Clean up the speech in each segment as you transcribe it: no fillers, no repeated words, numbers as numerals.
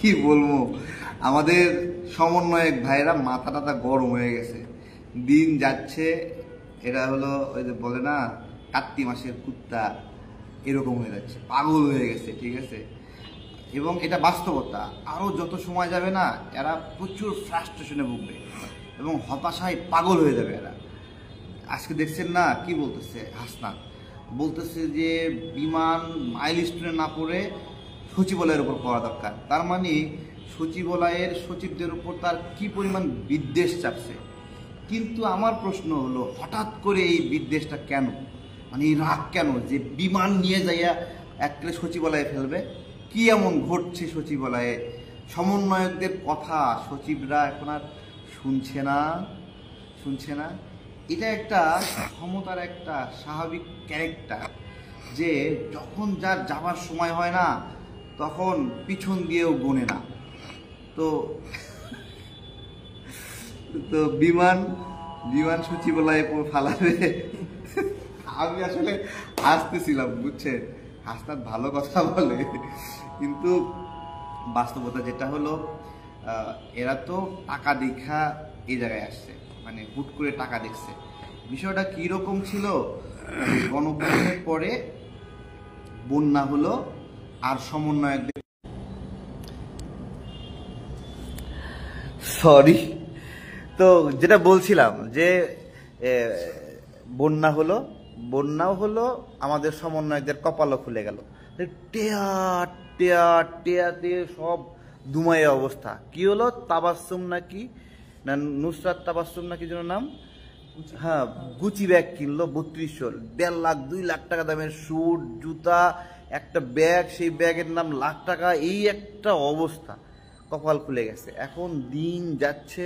কি বলবো, আমাদের সমন্বয়ক ভাইরা মাথা টাথা গরম হয়ে গেছে, দিন যাচ্ছে এরা হলো ওই যে বলে না কার্তিক মাসের কুত্তা, এরকম হয়ে যাচ্ছে, পাগল হয়ে গেছে, ঠিক আছে। এবং এটা বাস্তবতা, আরও যত সময় যাবে না এরা প্রচুর ফ্রাস্ট্রেশনে ভুগবে এবং হতাশায় পাগল হয়ে যাবে এরা। আজকে দেখছেন না কি বলতেছে হাসনাত, বলতেছে যে বিমান মাইলস্টোনে না পড়ে সচিবালয়ের উপর পড়া দরকার। তার মানে সচিবালয়ের সচিবদের উপর তার কি পরিমাণ বিদ্বেষ চাপছে। কিন্তু আমার প্রশ্ন হলো, হঠাৎ করে এই বিদ্বেষটা কেন, মানে এই রাগ কেন যে বিমান নিয়ে যাইয়া একবারে সচিবালয়ে ফেলবে? কি এমন ঘটছে সচিবালয়ে? সমন্বয়কদের কথা সচিবরা এখন আর শুনছে না। এটা একটা ক্ষমতার একটা স্বাভাবিক ক্যারেক্টার, যে যখন যার যাবার সময় হয় না তখন পিছন দিয়েও গোনে না। তো তো বিমান সচিবালয়ে ফালাবে। আমি আসলে হাসতেছিলাম, বুঝছেন, হাসনাত ভালো কথা বলে, কিন্তু বাস্তবতা যেটা হলো, এরা তো টাকা দেখা এই জায়গায় আসছে, মানে হুট করে টাকা দেখছে। বিষয়টা কীরকম ছিল, গণঅভ্যুত্থানের পরে বন্যা হলো আর সমন্বয়কদের তো যেটা বলছিলাম যে বন্যাও হলো আমাদের সমন্বয়কদের কপালও খুলে গেল, টেয়াতে সব দুমাইয়া অবস্থা। কি হলো, তাবাসসুম নাকি না নুসরাত তাবাসসুম নাকি যেন নাম, হ্যাঁ, গুচি ব্যাগ কিনলো 3200, 1.5 লাখ 2 লাখ টাকা দামের স্যুট জুতা একটা ব্যাগ, সেই ব্যাগের নাম লাখ টাকা। এই একটা অবস্থা, কপাল খুলে গেছে। এখন দিন যাচ্ছে,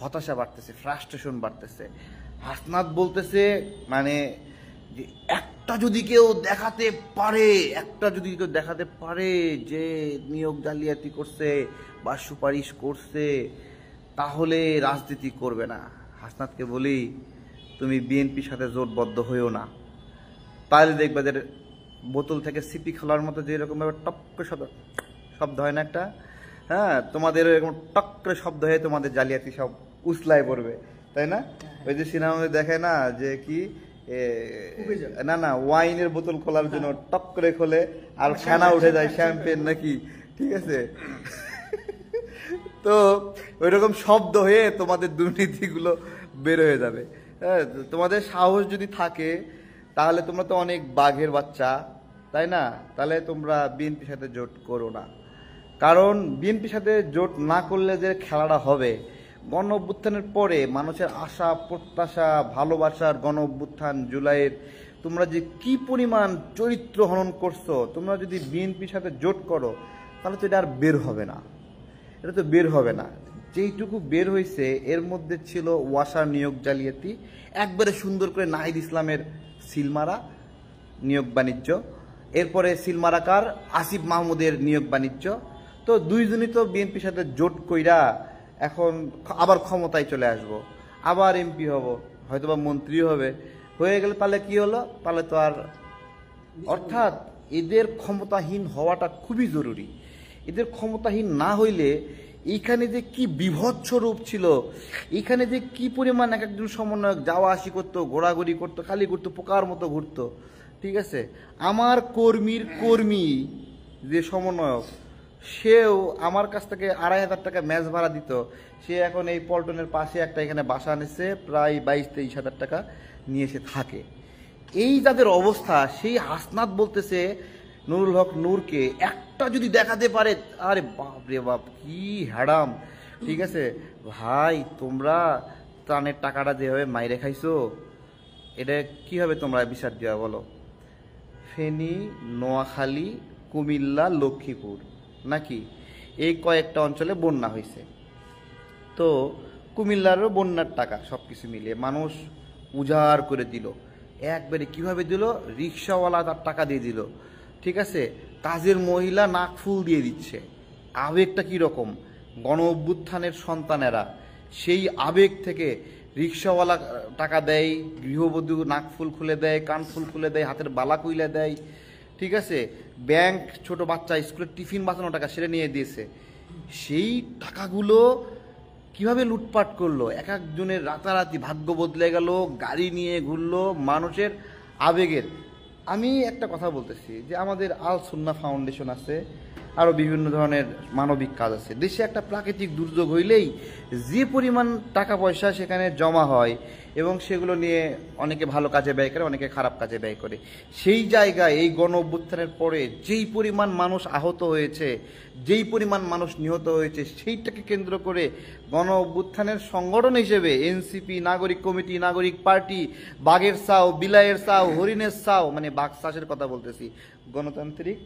হতাশা বাড়তেছে, ফ্রাস্ট্রেশন বাড়তেছে। হাসনাত বলতেছে মানে যে একটা যদি কেউ দেখাতে পারে যে নিয়োগ জালিয়াতি করছে বা সুপারিশ করছে, তাহলে রাজনীতি করবে না। হাসনাতকে বলি, তুমি বিএনপির সাথে জোটবদ্ধ হইও না, তাহলে দেখবে যে বোতল থেকে সিপি খোলার মতো যে এরকম ভাবে টপ করে শব্দ হয় না একটা, হ্যাঁ, তোমাদের এরকম টক করে শব্দ হয়ে তোমাদের জালিয়াতি সব উসলায় পড়বে, তাই না? ওই যে সিনেমাতে দেখে না যে কি না ওয়াইনের বোতল খোলার জন্য টক করে খোলে আর ফেনা উঠে যায়, শ্যাম্পেন নাকি, ঠিক আছে। তো ওইরকম শব্দ হয়ে তোমাদের দুর্নীতিগুলো বের হয়ে যাবে। হ্যাঁ, তোমাদের সাহস যদি থাকে তাহলে তোমরা তো অনেক বাঘের বাচ্চা, তাই না? তাহলে তোমরা বিএনপির সাথে জোট করো না, কারণ বিএনপির সাথে জোট না করলে যে খেলাটা হবে, গণ অভ্যুত্থানের পরে মানুষের আশা প্রত্যাশা ভালোবাসার গণ অভ্যুত্থান জুলাইয়ের, তোমরা যে কি পরিমাণ চরিত্র হনন করছো, তোমরা যদি বিএনপির সাথে জোট করো তাহলে তো এটা আর বের হবে না। যেইটুকু বের হয়েছে এর মধ্যে ছিল ওয়াসার নিয়োগ জালিয়াতি, একবারে সুন্দর করে নাহিদ ইসলামের সিলমারা নিয়োগ বাণিজ্য, এরপরে সিলমারাকার আসিফ মাহমুদের নিয়োগ বাণিজ্য। তো দুইজনই তো বিএনপির সাথে জোট কইরা এখন আবার ক্ষমতায় চলে আসবো, আবার এমপি হব, হয়তোবা মন্ত্রী হয়ে গেলে তাহলে কি হলো, তাহলে তো আর, অর্থাৎ এদের ক্ষমতাহীন হওয়াটা খুবই জরুরি। এদের ক্ষমতাহীন না হইলে এইখানে যে কি বিভৎস রূপ ছিল, এইখানে যে কি পরিমাণ এক একজন সমন্বয়ক যাওয়া আসি করতো, ঘোরাঘুরি করতো, খালি ঘুরতো, পোকার মতো ঘুরতো, ঠিক আছে। আমার কর্মী যে সমন্বয়ক, সেও আমার কাছ থেকে 2500 টাকা ম্যাচ ভাড়া দিত, সে এখন এই পল্টনের পাশে একটা এখানে বাসা আনেছে, প্রায় 22-23 হাজার টাকা নিয়ে এসে থাকে। এই যাদের অবস্থা, সেই হাসনাত বলতেছে নুরুল হক নূরকে একটা যদি দেখাতে পারে, আরে বাপ রে বাপ, কি হ্যাডাম, ঠিক আছে ভাই, তোমরা ত্রাণের টাকাটা যেভাবে মাইরে খাইছো, এটা কিভাবে তোমরা বিচার দেওয়া বলো? ফেনী, নোয়াখালী, কুমিল্লা, লক্ষ্মীপুর নাকি এই কয়েকটা অঞ্চলে বন্যা হয়েছে। তো কুমিল্লারও বন্যার টাকা সব কিছু মিলিয়ে মানুষ উজাড় করে দিল, একবারে কিভাবে দিল, রিক্সাওয়ালা তার টাকা দিয়ে দিল, ঠিক আছে, কাজের মহিলা নাকফুল দিয়ে দিচ্ছে। আবেগটা কীরকম, গণ অভ্যুত্থানের সন্তানেরা সেই আবেগ থেকে রিক্সাওয়ালা টাকা দেয়, গৃহবধূ নাকফুল খুলে দেয়, কানফুল খুলে দেয়, হাতের বালা কুইলা দেয়, ঠিক আছে, ব্যাংক ছোট বাচ্চা স্কুলের টিফিন বাঁচানো টাকা সেটা নিয়ে দিয়েছে। সেই টাকাগুলো কিভাবে লুটপাট করলো, এক একজনের রাতারাতি ভাগ্য বদলে গেল, গাড়ি নিয়ে ঘুরলো, মানুষের আবেগের। আমি একটা কথা বলতেছি যে আমাদের আল সুন্নাহ ফাউন্ডেশন আছে, আরও বিভিন্ন ধরনের মানবিক কাজ আছে। দেশে একটা প্রাকৃতিক দুর্যোগ হইলেই যে পরিমাণ টাকা পয়সা সেখানে জমা হয় এবং সেগুলো নিয়ে অনেকে ভালো কাজে ব্যয় করে, অনেকে খারাপ কাজে ব্যয় করে। সেই জায়গায় এই গণ অভ্যুত্থানের পরে যেই পরিমাণ মানুষ আহত হয়েছে, যেই পরিমাণ মানুষ নিহত হয়েছে, সেইটাকে কেন্দ্র করে গণ অভ্যুত্থানের সংগঠন হিসেবে এনসিপি, নাগরিক কমিটি, নাগরিক পার্টি, বাঘের সাও, বিলাইয়ের সাও, হরিণের সাও, মানে বাকশাসের কথা বলতেছি, গণতান্ত্রিক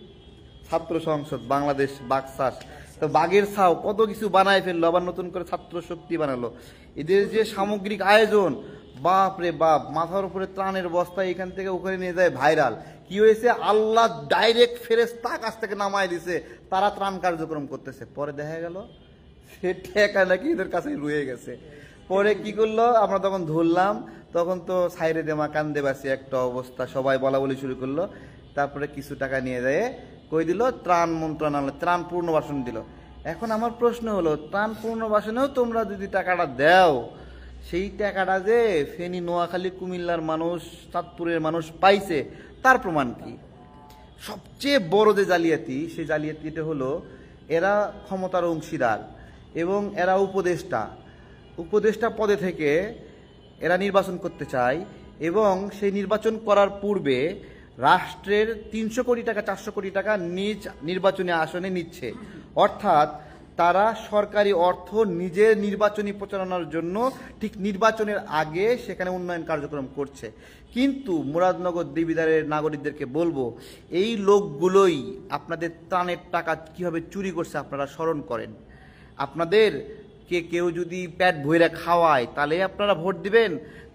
ছাত্র সংসদ বাংলাদেশ বাকশাস, তো বাঘের ছাও কত কিছু বানায় ফেললো, আবার নতুন করে ছাত্র শক্তি বানালো। এদের যে সামগ্রিক আয়োজন, বাপ রে বাপ, মাথার উপরে ত্রাণের বস্তা এখান থেকে ওখানে নিয়ে যায় ভাইরাল। কি হয়েছে, আল্লাহ ডাইরেক্ট ফেরেশতা কাছ থেকে নামায় দিছে, তারা ত্রাণ কার্যক্রম করতেছে। পরে দেখা গেল সে ঠেকা নাকি এদের কাছে রয়ে গেছে। পরে কি করলো, আমরা তখন ধরলাম, তখন তো সাইরে দেমা কান্দে বাসি একটা অবস্থা, সবাই বলা বলি শুরু করলো। তারপরে কিছু টাকা নিয়ে যায় কই দিল, ত্রাণ মন্ত্রণালয় ত্রাণ পুনর্বাসন দিল। এখন আমার প্রশ্ন হলো, ত্রাণ পুনর্বাসনেও তোমরা যদি টাকাটা দাও, সেই টাকাটা যে ফেনী, নোয়াখালী, কুমিল্লার মানুষ, চাঁদপুরের মানুষ পাইছে, তার প্রমাণ কি? সবচেয়ে বড় যে জালিয়াতি, সেই জালিয়াতিটা হলো এরা ক্ষমতার অংশীদার এবং এরা উপদেষ্টা পদে থেকে এরা নির্বাচন করতে চায় এবং সেই নির্বাচন করার পূর্বে রাষ্ট্রের 300 কোটি টাকা, 400 কোটি টাকা নিজ নির্বাচনী আসনে নিচ্ছে। অর্থাৎ তারা সরকারি অর্থ নিজের নির্বাচনী প্রচারণার জন্য ঠিক নির্বাচনের আগে সেখানে উন্নয়ন কার্যক্রম করছে। কিন্তু মুরাদনগর দেবিদ্বারের নাগরিকদেরকে বলবো, এই লোকগুলোই আপনাদের ত্রাণের টাকা কিভাবে চুরি করছে আপনারা স্মরণ করেন। আপনাদের কেউ যদি পেট ভইরা খাওয়ায় তাহলে আপনারা ভোট দিবেন,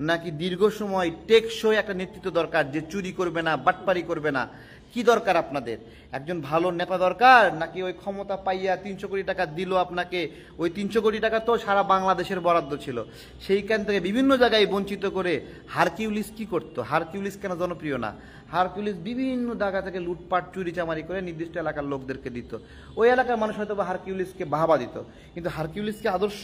নাকি দীর্ঘ সময় টেকসই একটা নেতৃত্ব দরকার যে চুরি করবে না, বাটপারি করবে না? কি দরকার আপনাদের? একজন ভালো নেতা দরকার, নাকি ওই ক্ষমতা পাইয়া 300 কোটি টাকা দিল আপনাকে, ওই 300 কোটি টাকা তো সারা বাংলাদেশের বরাদ্দ ছিল, সেইখান থেকে বিভিন্ন জায়গায় বঞ্চিত করে হারকিউলিস কি করতো? হারকিউলিস কেন জনপ্রিয় না? হারকিউলিস বিভিন্ন জায়গা থেকে লুটপাট, চুরি চামারি করে নির্দিষ্ট এলাকার লোকদেরকে দিত। ওই এলাকার মানুষ হয়তো বা হারকিউলিসকে বাহবা দিত, কিন্তু হারকিউলিস কি আদর্শ?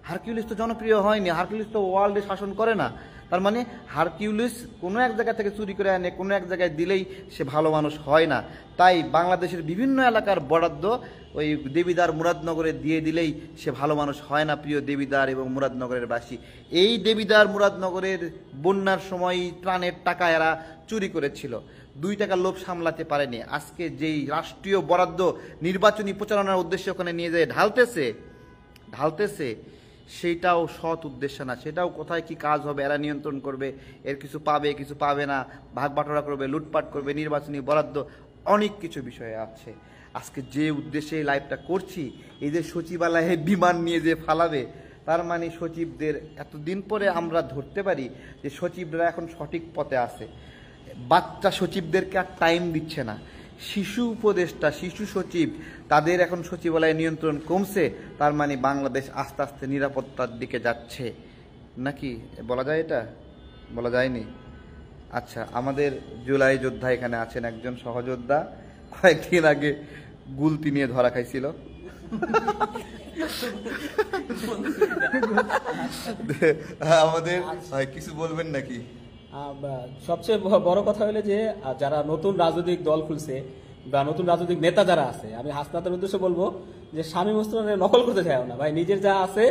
হারকিউলিস তো জনপ্রিয় হয়নি, হারকিউলিস তো ওয়ার্ল্ডে শাসন করে না। তার মানে হারকিউলিস কোনো এক জায়গা থেকে চুরি করে আনে, কোনো এক জায়গায় দিলেই সে ভালো মানুষ হয় না। তাই বাংলাদেশের বিভিন্ন এলাকার বরাদ্দ ওই দেবিদ্বার মুরাদনগরে দিয়ে দিলেই সে ভালো মানুষ হয় না, প্রিয় দেবিদ্বার এবং মুরাদনগরের বাসী। এই দেবিদ্বার মুরাদনগরের বন্যার সময় ত্রাণের টাকা এরা চুরি করেছিল, 2 টাকার লোভ সামলাতে পারেনি। আজকে যেই রাষ্ট্রীয় বরাদ্দ নির্বাচনী প্রচারণার উদ্দেশ্যে ওখানে নিয়ে যায় ঢালতেছে, সেইটাও সৎ উদ্দেশ্য না। সেটাও কোথায় কি কাজ হবে, এরা নিয়ন্ত্রণ করবে, এর কিছু পাবে কিছু পাবে না, ভাগ বাটোয়ারা করবে, লুটপাট করবে, নির্বাচনী বরাদ্দ, অনেক কিছু বিষয় আছে। আজকে যে উদ্দেশ্যে এই লাইভটা করছি, এই যে সচিবালয়ে বিমান নিয়ে যে ফালাবে, তার মানে সচিবদের এতদিন পরে আমরা ধরতে পারি যে সচিবরা এখন সঠিক পথে আছে। বাচ্চা সচিবদেরকে আর টাইম দিচ্ছে না, শিশু উপদেষ্টা, শিশু সচিব, তাদের এখন সচিবালয়ে নিয়ন্ত্রণ কমছে। তার মানে বাংলাদেশ আস্তে আস্তে নিরাপত্তার দিকে যাচ্ছে, নাকি বলা যায়? এটা বলা যায়নি। আচ্ছা, আমাদের জুলাই যোদ্ধা এখানে আছেন, একজন সহযোদ্ধা, কয়েকদিন আগে গুলতি নিয়ে ধরা খাইছিল। আমাদের কিছু বলবেন নাকি? সবচেয়ে বড় কথা হলো যে যারা নতুন রাজনৈতিক দল খুলছে বা নতুন রাজনৈতিক নেতা যারা আছে, আমি হাসনাতের উদ্দেশ্যে বলবো যে শামীম ওসমানের নকল করতে চাও না ভাই, নিজের যা আছে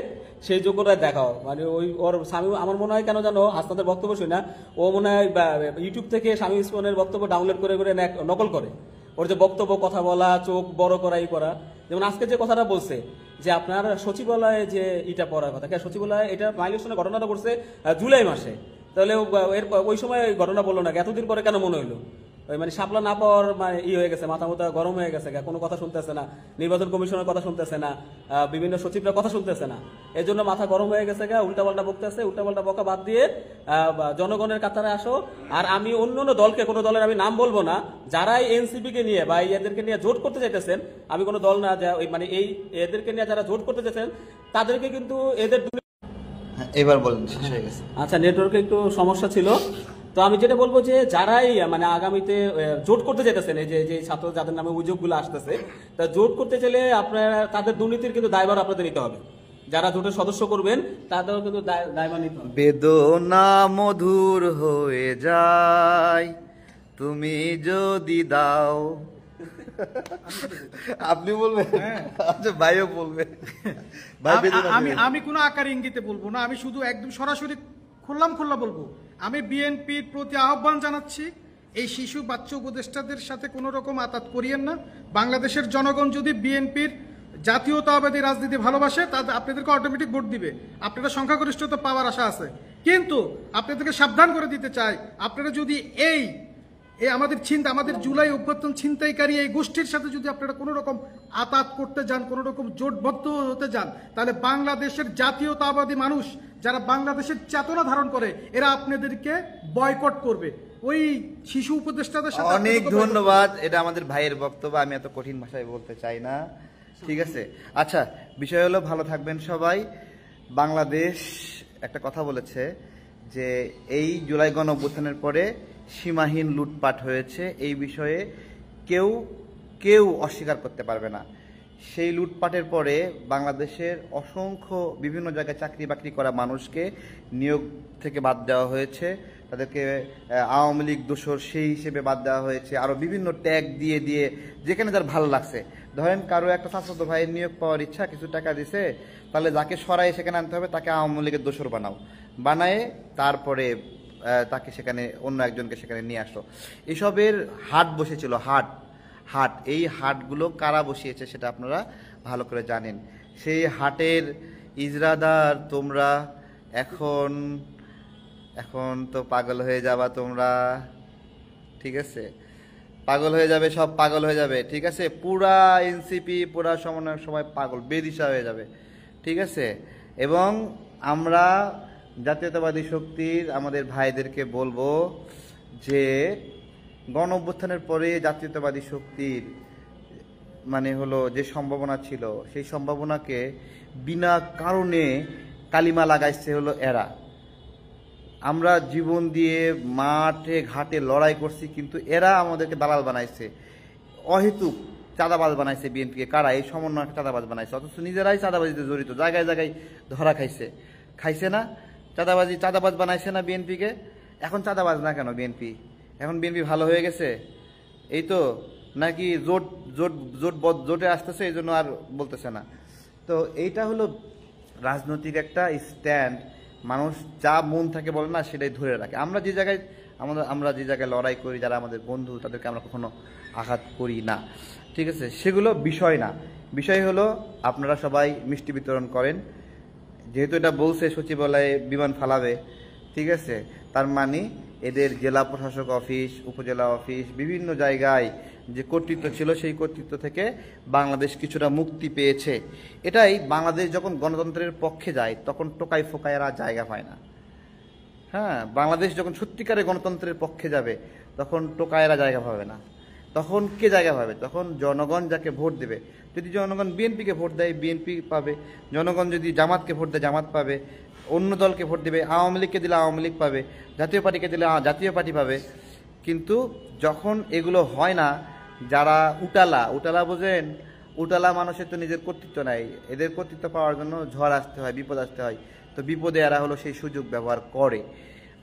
সেই যোগ্যতা দেখাও। মানে ওর শামীম, আমার মনে হয় কেন জানো, হাসনাতের বক্তব্য শুনে না, ও মনে হয় ইউটিউব থেকে শামীম ওসমানের বক্তব্য ডাউনলোড করে করে নকল করে। ওর যে বক্তব্য, কথা বলা, চোখ বড় করা, করা, যেমন আজকে যে কথাটা বলছে যে আপনার সচিবালয়ে যে ইটা পড়ার কথা, সচিবালয়ে এটা মাইলেশনের ঘটনাটা করছে জুলাই মাসে, তাহলে ওই সময় ঘটনা বললো না, এতদিন পরে কেন মনে হইলো? ওই মানে সাপলা না পাওয়ার মানে হয়ে গেছে, মাথা মাথা গরম হয়ে গেছে, কোনো কথা শুনতেছে না, নির্বাচন কমিশনের কথা শুনতেছে না, বিভিন্ন সচিবরা কথা শুনতেছে না, এই জন্য মাথা গরম হয়ে গেছে, উল্টাপাল্টা বকতেছে। উল্টাপাল্টা বকা বাদ দিয়ে জনগণের কাতারে আসো। আর আমি অন্য দলকে, কোনো দলের আমি নাম বলবো না, যারাই এনসিপি কে নিয়ে বা এদেরকে নিয়ে জোট করতে চাইতেছেন, আমি কোনো দল না, মানে এই এদেরকে নিয়ে যারা জোট করতে চাইছেন তাদেরকে কিন্তু এদের এবার বলেন, শেষ হয়ে গেছে। আচ্ছা, নেটওয়ার্কে একটু সমস্যা ছিল, তো আমি যেটা বলবো যে যারাই মানে আগামীতে জোট করতে চাইতেছেন, এই যে যে ছাত্র যাদের নামে অভিযোগগুলো আসতেছে, তা জোট করতে চাইলে আপনারা তাদের দুর্নীতির কিন্তু দায়ভার আপনাদের নিতে হবে। যারা জোটের সদস্য করবেন তাদেরও কিন্তু দায়ভার নিতে হবে। বেদনা মধুর হয়ে যায় তুমি যদি দাও। আপনি বলবেন? আচ্ছা ভাইও বলবে। ভাই বেদনা আমি কোনো আকার ইঙ্গিতে বলবো না, আমি শুধু একদম সরাসরি খোল্লা বলবো। আমি বিএনপির প্রতি আহ্বান জানাচ্ছি, এই শিশু বাচ্চা উপদেষ্টাদের সাথে কোনো রকম আতাত করিয়েন না। বাংলাদেশের জনগণ যদি বিএনপির জাতীয়তাবাদী রাজনীতি ভালোবাসে, তাদের আপনাদেরকে অটোমেটিক ভোট দিবে, আপনারা সংখ্যাগরিষ্ঠতা পাওয়ার আশা আছে। কিন্তু আপনাদেরকে সাবধান করে দিতে চাই, আপনারা যদি এই আমাদের জুলাই অভ্যর্থন ছিনতাইকারী এই গোষ্ঠীর সাথে যদি আপনারা কোনো রকম আতাত করতে যান, কোনো রকম জোটবদ্ধ হতে যান, তাহলে বাংলাদেশের জাতীয়তাবাদী মানুষ যারা বাংলাদেশের চেতনা ধারণ করে, এরা আপনাদেরকে বয়কট করবে। ওই শিশু উপদেষ্টাদের সাথে অনেক ধন্যবাদ। এটা আমাদের ভাইয়ের বক্তব্য, আমি এত কঠিন ভাষায় বলতে চাই না। ঠিক আছে, আচ্ছা বিষয় হলো ভালো থাকবেন সবাই। বাংলাদেশ একটা কথা বলেছে যে এই জুলাই গণ অভ্যুত্থানের পরে সীমাহীন লুটপাট হয়েছে, এই বিষয়ে কেউ অস্বীকার করতে পারবে না। সেই লুটপাটের পরে বাংলাদেশের অসংখ্য বিভিন্ন জায়গায় চাকরি বাকরি করা মানুষকে নিয়োগ থেকে বাদ দেওয়া হয়েছে, তাদেরকে আওয়ামী লীগ দোসর সেই হিসেবে বাদ দেওয়া হয়েছে, আরও বিভিন্ন ট্যাগ দিয়ে যেখানে যার ভালো লাগছে। ধরেন কারো একটা স্বাস্থ্য ভাইয়ের নিয়োগ পাওয়ার ইচ্ছা, কিছু টাকা দিছে, তাহলে যাকে সরাই সেখানে আনতে হবে, তাকে আওয়ামী লীগের দোসর বানায় তারপরে তাকে সেখানে অন্য একজনকে সেখানে নিয়ে আসো। এসবের হাট বসেছিল, হাট এই হাটগুলো কারা বসিয়েছে সেটা আপনারা ভালো করে জানেন। সেই হাটের ইজরাদার তোমরা। এখন তো পাগল হয়ে যাবা তোমরা, ঠিক আছে? পাগল হয়ে যাবে, সব পাগল হয়ে যাবে, ঠিক আছে? পুরা এনসিপি, পুরা সমন্বয়ক সবাই পাগল বেদিশা হয়ে যাবে, ঠিক আছে? এবং আমরা জাতীয়তাবাদী শক্তির আমাদের ভাইদেরকে বলবো যে গণ অভ্যুত্থানের পরে জাতীয়তাবাদী শক্তির মানে হলো যে সম্ভাবনা ছিল, সেই সম্ভাবনাকে বিনা কারণে কালিমা লাগাইছে হলো এরা। আমরা জীবন দিয়ে মাঠে ঘাটে লড়াই করছি, কিন্তু এরা আমাদেরকে দালাল বানাইছে, অহেতুক চাঁদাবাজ বানাইছে বিএনপিকে। কারা? এই সমন্বয় চাঁদাবাজ বানাইছে, অথচ নিজেরাই চাঁদাবাজিতে জড়িত, জায়গায় জায়গায় ধরা খাইছে না? চাঁদাবাজ বানাইছে না বিএনপিকে? এখন চাঁদাবাজ না কেন বিএনপি? এখন বিএনপি ভালো হয়ে গেছে এই তো, নাকি জোটে আসতেছে এই জন্য আর বলতেছে না? তো এইটা হলো রাজনৈতিক একটা স্ট্যান্ড। মানুষ যা মন থাকে বলে না, সেটাই ধরে রাখে। আমরা যে জায়গায় লড়াই করি, যারা আমাদের বন্ধু, তাদেরকে আমরা কখনো আঘাত করি না, ঠিক আছে? সেগুলো বিষয় না। বিষয় হলো আপনারা সবাই মিষ্টি বিতরণ করেন। যেহেতু এটা বলছে সচিবালয়ে বিমান ফালাবে, ঠিক আছে, তার মানে এদের জেলা প্রশাসক অফিস, উপজেলা অফিস, বিভিন্ন জায়গায় যে কর্তৃত্ব ছিল, সেই কর্তৃত্ব থেকে বাংলাদেশ কিছুটা মুক্তি পেয়েছে। এটাই বাংলাদেশ যখন গণতন্ত্রের পক্ষে যায়, তখন টোকাই ফোকাইরা জায়গা পায় না। হ্যাঁ, বাংলাদেশ যখন সত্যিকারে গণতন্ত্রের পক্ষে যাবে, তখন টোকাইরা জায়গা পাবে না। তখন কে জায়গা পাবে? তখন জনগণ যাকে ভোট দেবে। যদি জনগণ বিএনপিকে ভোট দেয়, বিএনপি পাবে। জনগণ যদি জামাতকে ভোট দেয়, জামাত পাবে। অন্য দলকে ভোট দেবে, আওয়ামী লীগকে দিলে আওয়ামী লীগ পাবে, জাতীয় পার্টিকে দিলে জাতীয় পার্টি পাবে। কিন্তু যখন এগুলো হয় না, যারা উটালা বোঝেন, উটালা মানুষের তো নিজের কর্তৃত্ব নাই, এদের কর্তৃত্ব পাওয়ার জন্য ঝড় আসতে হয়, বিপদ আসতে হয়। তো বিপদে এরা হলো সেই সুযোগ ব্যবহার করে।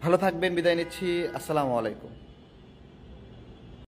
ভালো থাকবেন, বিদায় নিচ্ছি। আসসালামু আলাইকুম।